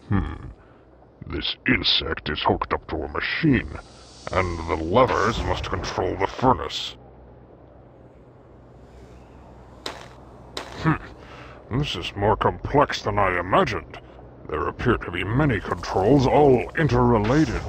This insect is hooked up to a machine, and the levers must control the furnace. This is more complex than I imagined. There appear to be many controls, all interrelated.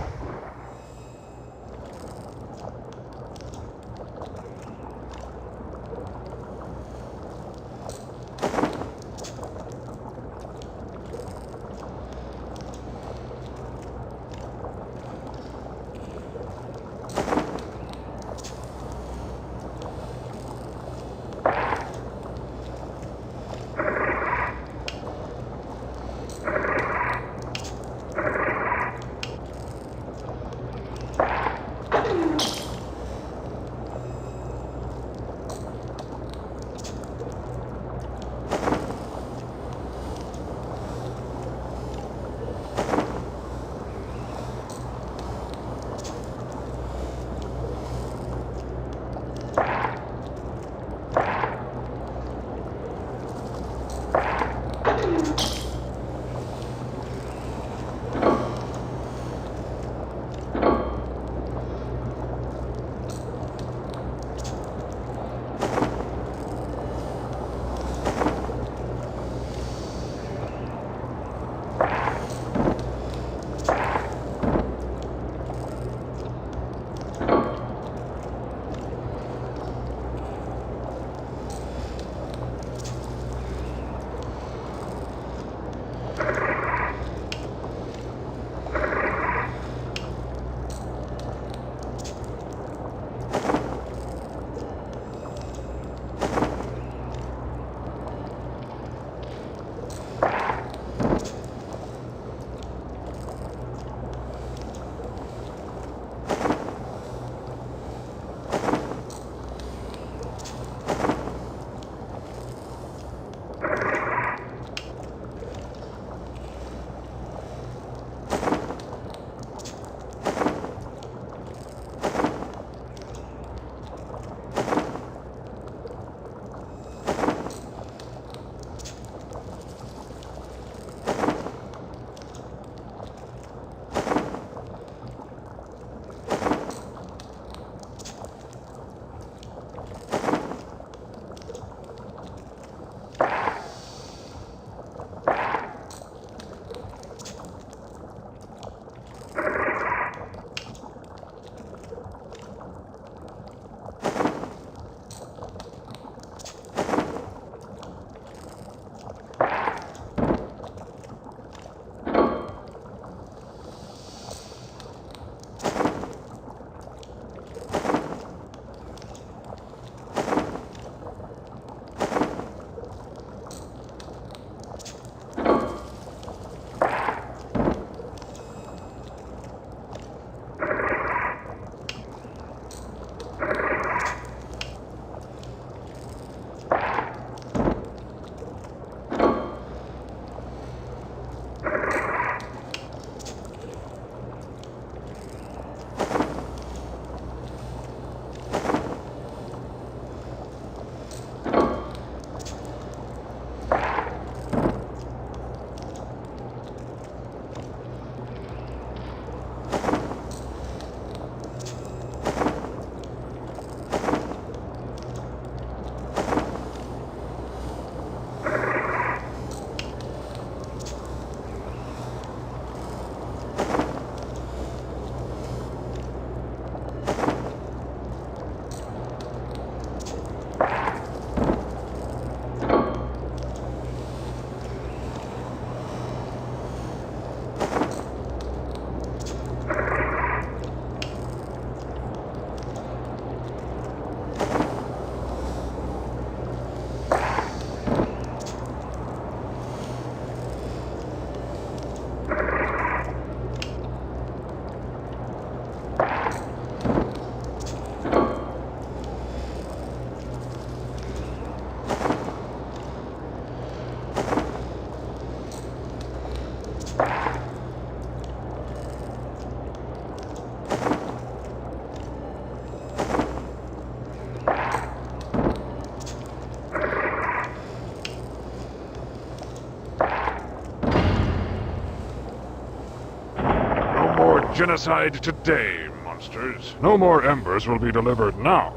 genocide today, monsters. No more embers will be delivered now.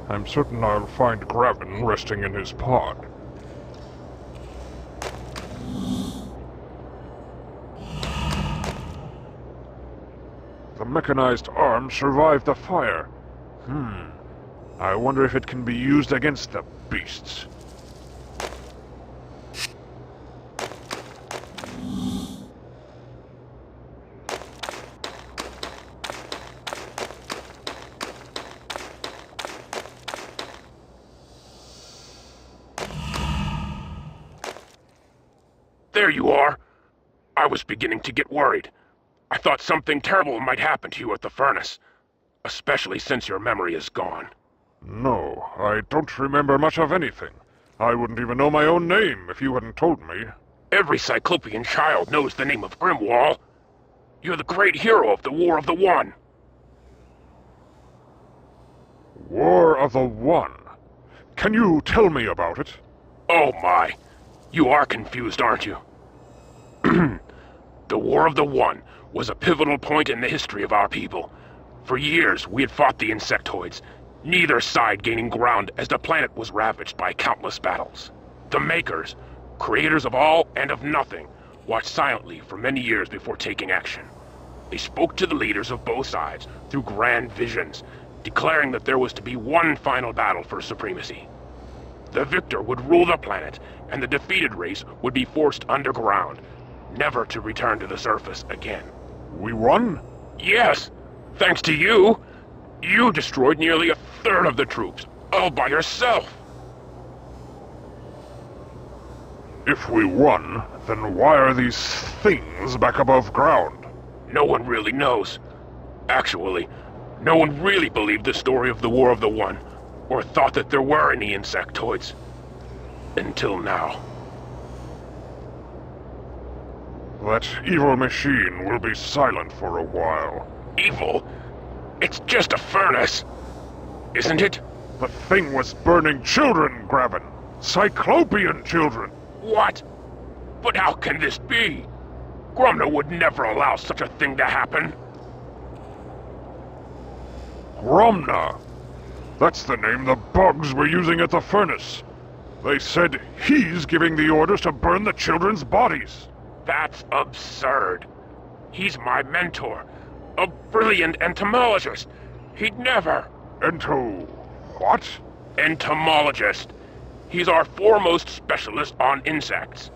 I'm certain I'll find Grappy resting in his pod. The mechanized arm survived the fire. I wonder if it can be used against the beasts. There you are. I was beginning to get worried. I thought something terrible might happen to you at the furnace, especially since your memory is gone. No, I don't remember much of anything. I wouldn't even know my own name if you hadn't told me. Every Cyclopean child knows the name of Grimwall. You're the great hero of the War of the One. War of the One? Can you tell me about it? Oh my. You are confused, aren't you? The War of the One was a pivotal point in the history of our people. For years, we had fought the insectoids, neither side gaining ground as the planet was ravaged by countless battles. The Makers, creators of all and of nothing, watched silently for many years before taking action. They spoke to the leaders of both sides through grand visions, declaring that there was to be one final battle for supremacy. The victor would rule the planet, and the defeated race would be forced underground, never to return to the surface again. We won? Yes, thanks to you. You destroyed nearly a third of the troops, all by yourself. If we won, then why are these things back above ground? No one really knows. Actually, no one really believed the story of the War of the One, or thought that there were any insectoids. Until now. That evil machine will be silent for a while. Evil? It's just a furnace, isn't it? The thing was burning children, Grappy. Cyclopean children. What? But how can this be? Gromna would never allow such a thing to happen. Gromna? That's the name the bugs were using at the furnace. They said he's giving the orders to burn the children's bodies. That's absurd. He's my mentor, a brilliant entomologist. He'd never... What? Entomologist. He's our foremost specialist on insects.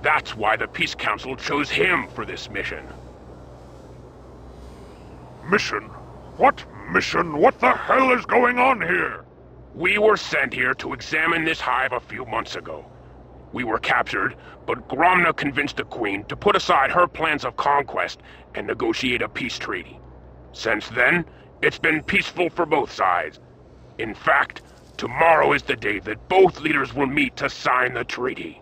That's why the Peace Council chose him for this mission. Mission? What mission? What the hell is going on here? We were sent here to examine this hive a few months ago. We were captured, but Gromna convinced the Queen to put aside her plans of conquest and negotiate a peace treaty. Since then, it's been peaceful for both sides. In fact, tomorrow is the day that both leaders will meet to sign the treaty.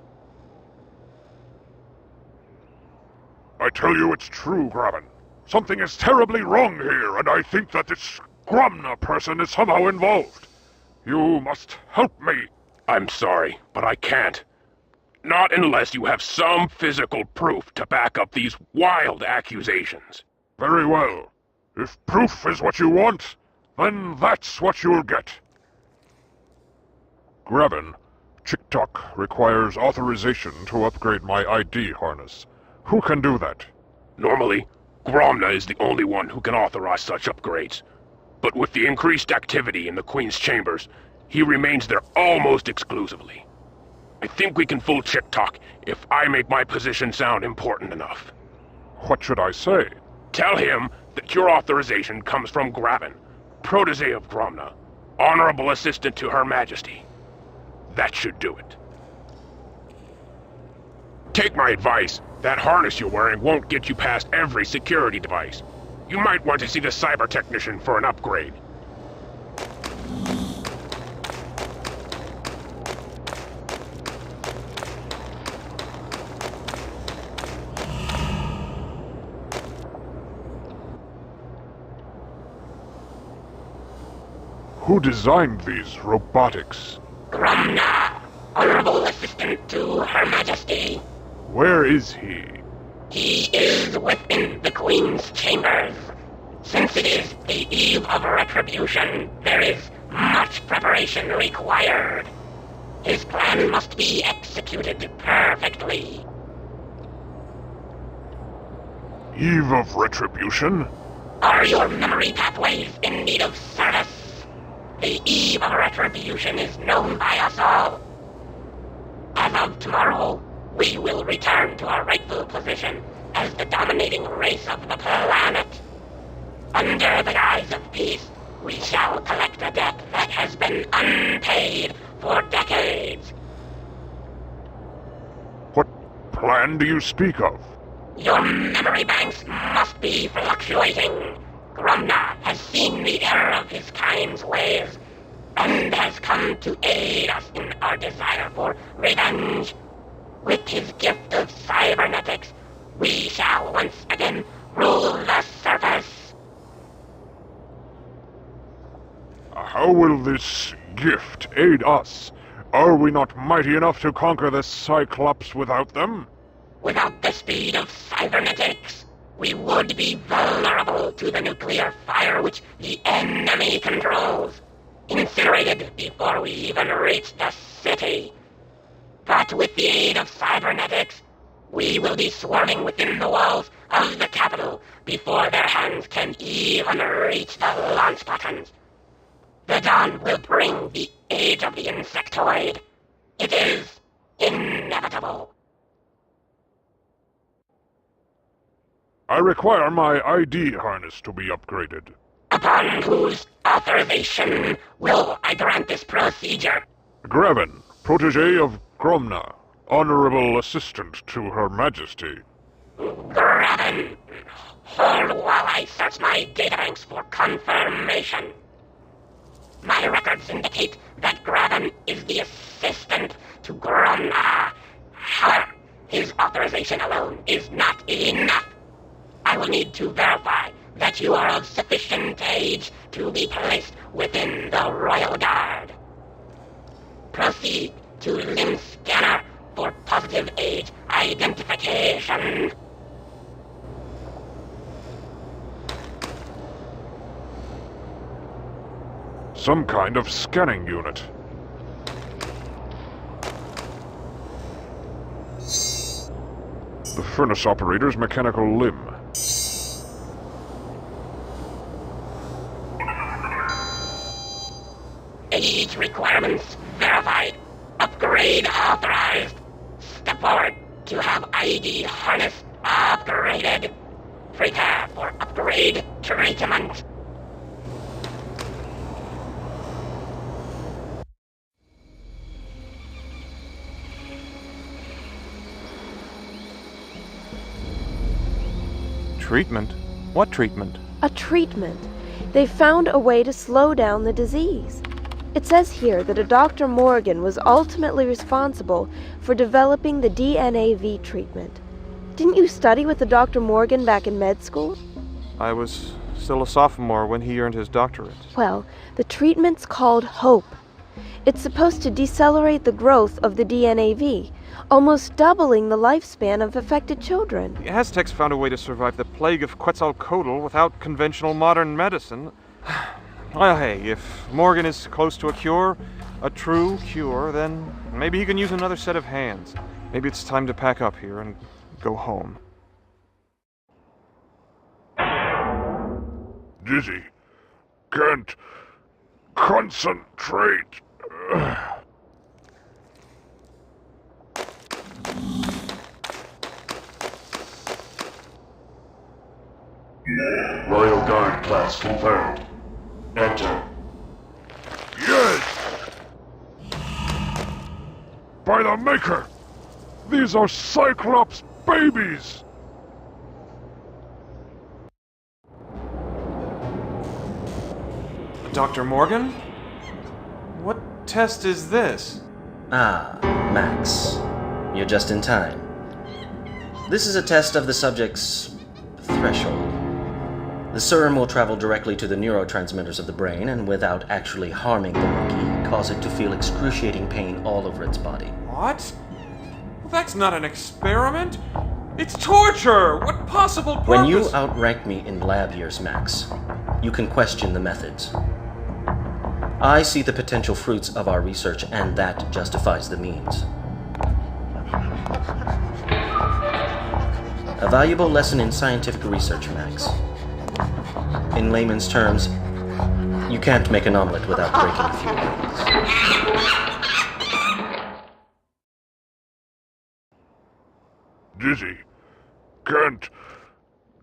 I tell you it's true, Grappy. Something is terribly wrong here, and I think that this Gromna person is somehow involved. You must help me. I'm sorry, but I can't. Not unless you have some physical proof to back up these wild accusations. Very well. If proof is what you want, then that's what you'll get. Grappy, Chick-Tock requires authorization to upgrade my ID harness. Who can do that? Normally, Gromna is the only one who can authorize such upgrades. But with the increased activity in the Queen's chambers, he remains there almost exclusively. I think we can fool Chick-Tock if I make my position sound important enough. What should I say? Tell him that your authorization comes from Grappy, protege of Gromna, honorable assistant to Her Majesty. That should do it. Take my advice. That harness you're wearing won't get you past every security device. You might want to see the cyber technician for an upgrade. Who designed these robotics? Gromna, honorable assistant to Her Majesty. Where is he? He is within the Queen's chambers. Since it is the eve of retribution, there is much preparation required. His plan must be executed perfectly. Eve of retribution? Are your memory pathways in need of service? The eve of retribution is known by us all. As of tomorrow, we will return to our rightful position as the dominating race of the planet. Under the guise of peace, we shall collect a debt that has been unpaid for decades. What plan do you speak of? Your memory banks must be fluctuating. Grumna has seen the error of his kind's ways, and has come to aid us in our desire for revenge. With his gift of cybernetics, we shall once again rule the surface. How will this gift aid us? Are we not mighty enough to conquer the Cyclops without them? Without the speed of cybernetics, we would be vulnerable to the nuclear fire which the enemy controls, incinerated before we even reach the city. But with the aid of cybernetics, we will be swarming within the walls of the capital before their hands can even reach the launch buttons. The dawn will bring the age of the insectoid. It is inevitable. I require my ID harness to be upgraded. Upon whose authorization will I grant this procedure? Graven, protege of Gromna, honorable assistant to Her Majesty. Grappy, hold while I search my databanks for confirmation. My records indicate that Grappy is the assistant to Gromna. However, his authorization alone is not enough. I will need to verify that you are of sufficient age to be placed within the Royal Guard. Proceed to limb scanner for positive age identification. Some kind of scanning unit. The furnace operator's mechanical limb. Age requirements verified. Upgrade authorized. Step forward to have ID harness upgraded. Prepare for upgrade treatment. Treatment? What treatment? A treatment. They found a way to slow down the disease. It says here that a Dr. Morgan was ultimately responsible for developing the DNAV treatment. Didn't you study with the Dr. Morgan back in med school? I was still a sophomore when he earned his doctorate. Well, the treatment's called HOPE. It's supposed to decelerate the growth of the DNAV, almost doubling the lifespan of affected children. The Aztecs found a way to survive the plague of Quetzalcoatl without conventional modern medicine. Well, hey, if Morgan is close to a cure, a true cure, then maybe he can use another set of hands. Maybe it's time to pack up here and go home. Dizzy. Can't concentrate. Royal Guard class confirmed. Enter. Yes! By the Maker! These are Cyclops babies! Dr. Morgan? What test is this? Ah, Max. You're just in time. This is a test of the subject's threshold. The serum will travel directly to the neurotransmitters of the brain and without actually harming the monkey, cause it to feel excruciating pain all over its body. What? Well, that's not an experiment. It's torture! What possible purpose? When you outrank me in lab years, Max, you can question the methods. I see the potential fruits of our research, and that justifies the means. A valuable lesson in scientific research, Max. In layman's terms, you can't make an omelet without breaking a few eggs. Dizzy. Can't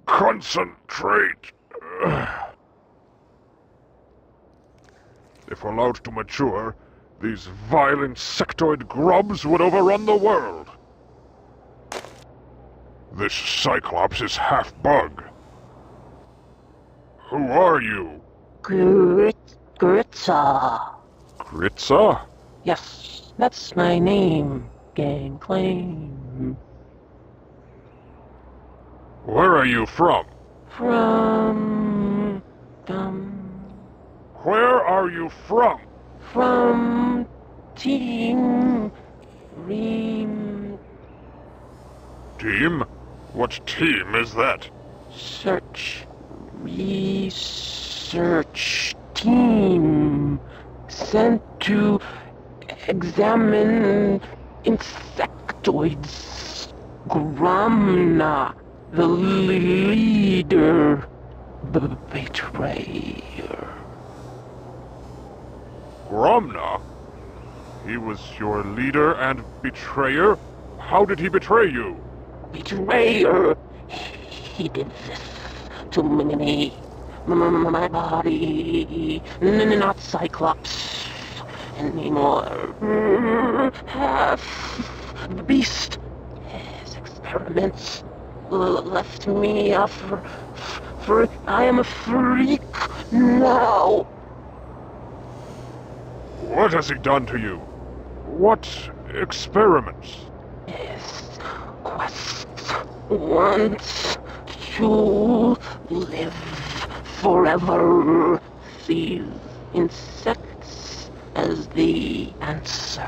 concentrate. If allowed to mature, these vile insectoid grubs would overrun the world. This Cyclops is half bug. Who are you? Gritza. Gritza? Yes, that's my name. Gang claim. Where are you from? From... Where are you from? From... Team... Ream... Team? What team is that? Research team sent to examine insectoids. Gromna, the leader, betrayer. Gromna? He was your leader and betrayer? How did he betray you? Betrayer! He did this to me. My body. Not Cyclops anymore. Half beast. His experiments left me for I am a freak now. What has he done to you? What experiments? His quest wants to live forever. These insects as the answer.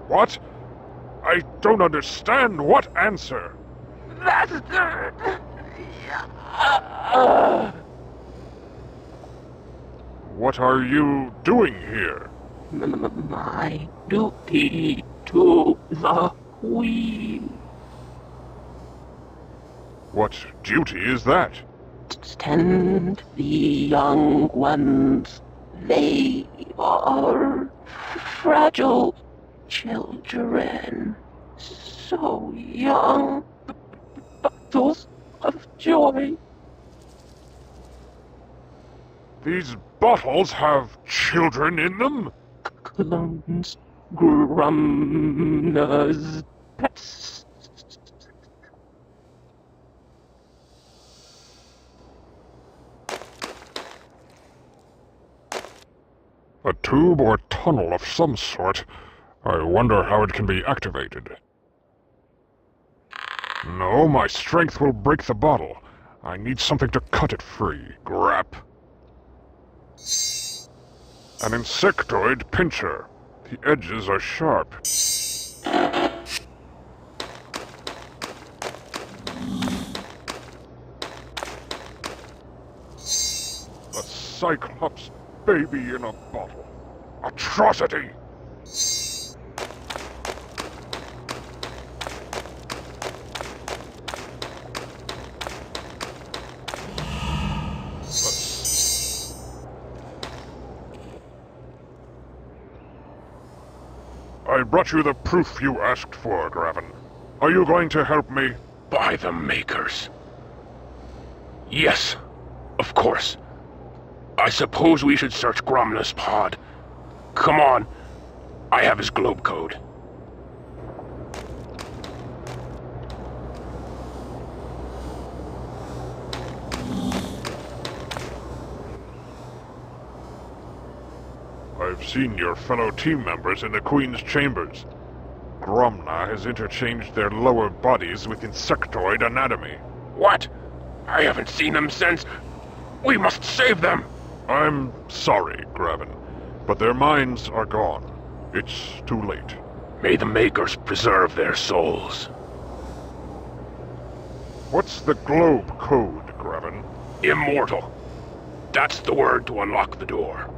What? I don't understand. What answer? Bastard! What are you doing here? My duty to the Queen. What duty is that? Tend the young ones. They are fragile children. So young. Bottles of joy. These bottles have children in them? Clones. Grumna's pets. A tube or tunnel of some sort. I wonder how it can be activated. No, my strength will break the bottle. I need something to cut it free. Grap. An insectoid pincher. The edges are sharp. A Cyclops baby in a bottle. Atrocity! I brought you the proof you asked for, Graven. Are you going to help me? By the Makers. Yes, of course. I suppose we should search Gromna's pod. Come on. I have his globe code. I've seen your fellow team members in the Queen's chambers. Gromna has interchanged their lower bodies with insectoid anatomy. What? I haven't seen them since. We must save them. I'm sorry, Graven, but their minds are gone. It's too late. May the Makers preserve their souls. What's the globe code, Grappy? Immortal. That's the word to unlock the door.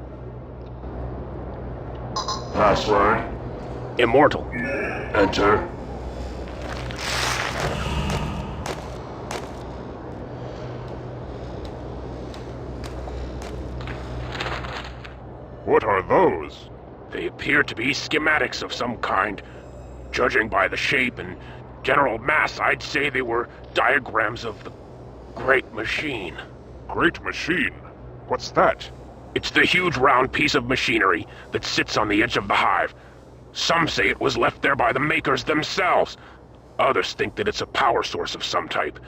Password. Immortal. Enter. What are those? They appear to be schematics of some kind. Judging by the shape and general mass, I'd say they were diagrams of the Great Machine. Great Machine? What's that? It's the huge round piece of machinery that sits on the edge of the hive. Some say it was left there by the Makers themselves. Others think that it's a power source of some type.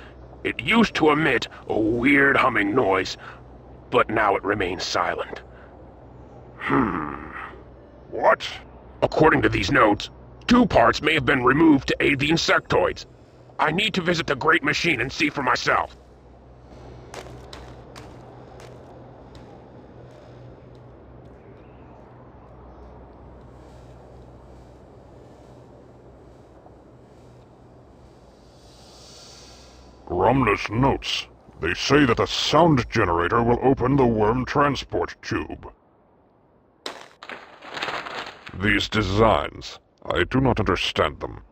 It used to emit a weird humming noise, but now it remains silent. What? According to these notes, 2 parts may have been removed to aid the insectoids. I need to visit the Great Machine and see for myself. Gromna's notes. They say that a sound generator will open the worm transport tube. These designs, I do not understand them.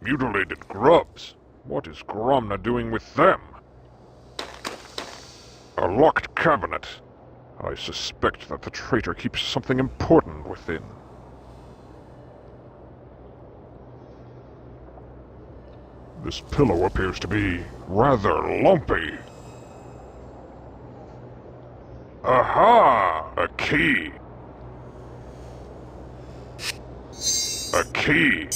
Mutilated grubs. What is Gromna doing with them? A locked cabinet. I suspect that the traitor keeps something important within. This pillow appears to be rather lumpy. Aha! A key. A key.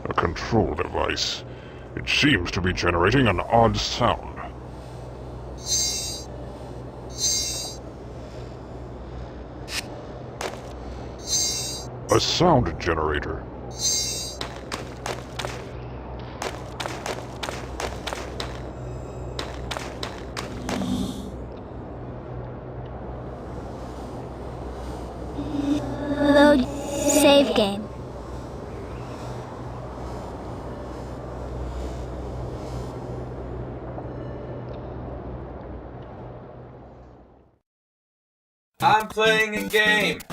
A control device. It seems to be generating an odd sound. A sound generator. Load save game. I'm playing a game.